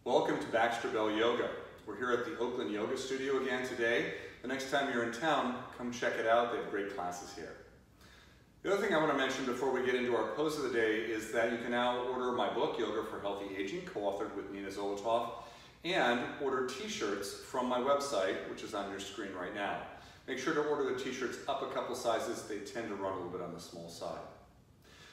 Welcome to Baxter Yoga. We're here at the Oakland Yoga Studio again today. The next time you're in town, come check it out. They have great classes here. The other thing I want to mention before we get into our pose of the day is that you can now order my book, Yoga for Healthy Aging, co-authored with Nina Zolotov, and order t-shirts from my website, which is on your screen right now. Make sure to order the t-shirts up a couple sizes. They tend to run a little bit on the small side.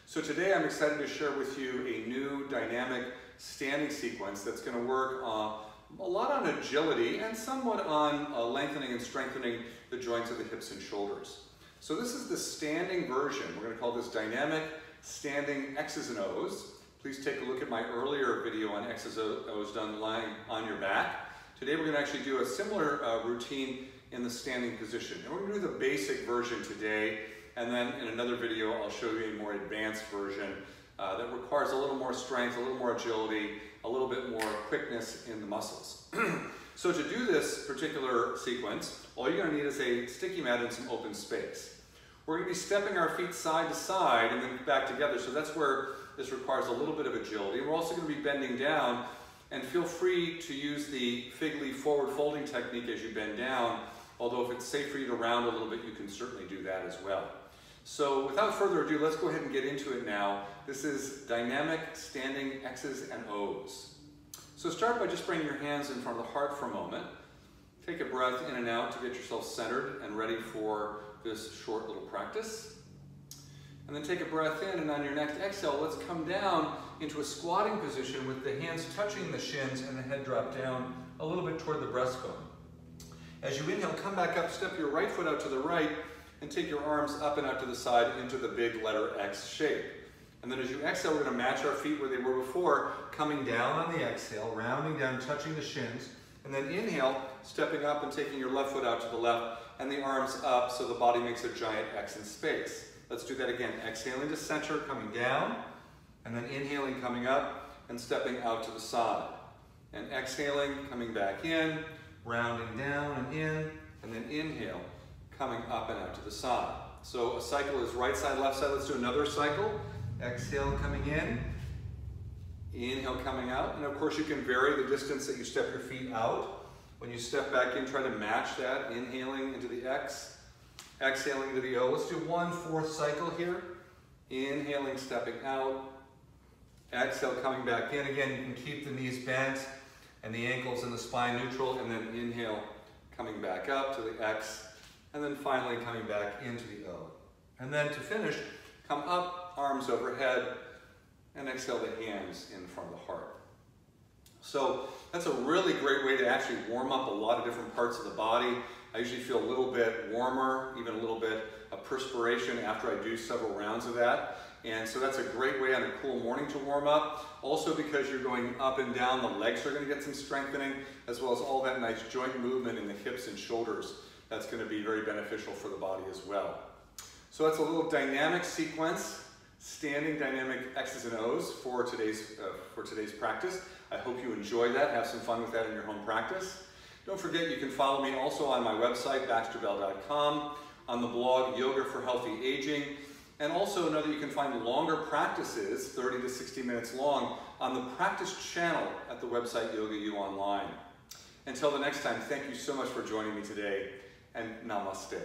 So today I'm excited to share with you a new dynamic standing sequence that's going to work a lot on agility and somewhat on lengthening and strengthening the joints of the hips and shoulders. So this is the standing version. We're going to call this dynamic standing X's and O's. Please take a look at my earlier video on X's and O's done lying on your back. Today we're going to actually do a similar routine in the standing position. And we're going to do the basic version today, and then in another video I'll show you a more advanced version that requires a little more strength, a little more agility, a little bit more quickness in the muscles. So to do this particular sequence, all you're going to need is a sticky mat and some open space. We're going to be stepping our feet side to side and then back together, so that's where this requires a little bit of agility. We're also going to be bending down, and feel free to use the fig leaf forward folding technique as you bend down, although if it's safe for you to round a little bit, you can certainly do that as well. So without further ado, let's go ahead and get into it now. This is dynamic standing X's and O's. So start by just bringing your hands in front of the heart for a moment. Take a breath in and out to get yourself centered and ready for this short little practice. And then take a breath in, and on your next exhale, let's come down into a squatting position with the hands touching the shins and the head drop down a little bit toward the breastbone. As you inhale, come back up, step your right foot out to the right, and take your arms up and out to the side into the big letter X shape. And then as you exhale, we're going to match our feet where they were before, coming down on the exhale, rounding down, touching the shins, and then inhale, stepping up and taking your left foot out to the left, and the arms up so the body makes a giant X in space. Let's do that again. Exhaling to center, coming down, and then inhaling, coming up, and stepping out to the side. And exhaling, coming back in, rounding down and in, and then inhale, coming up and out to the side. So a cycle is right side, left side. Let's do another cycle. Exhale, coming in. Inhale, coming out. And of course, you can vary the distance that you step your feet out. When you step back in, try to match that. Inhaling into the X, exhaling into the O. Let's do 1/4 cycle here. Inhaling, stepping out. Exhale, coming back in. Again, you can keep the knees bent and the ankles and the spine neutral, and then inhale, coming back up to the X, and then finally coming back into the O. And then to finish, come up, arms overhead, and exhale the hands in front of the heart. So that's a really great way to actually warm up a lot of different parts of the body. I usually feel a little bit warmer, even a little bit of perspiration after I do several rounds of that. And so that's a great way on a cool morning to warm up. Also, because you're going up and down, the legs are going to get some strengthening, as well as all that nice joint movement in the hips and shoulders. That's going to be very beneficial for the body as well. So that's a little dynamic sequence, standing dynamic X's and O's for today's practice. I hope you enjoy that. Have some fun with that in your home practice. Don't forget, you can follow me also on my website, baxterbell.com, on the blog Yoga for Healthy Aging, and also know that you can find longer practices, 30 to 60 minutes long, on the practice channel at the website Yoga U Online. Until the next time, thank you so much for joining me today, and namaste.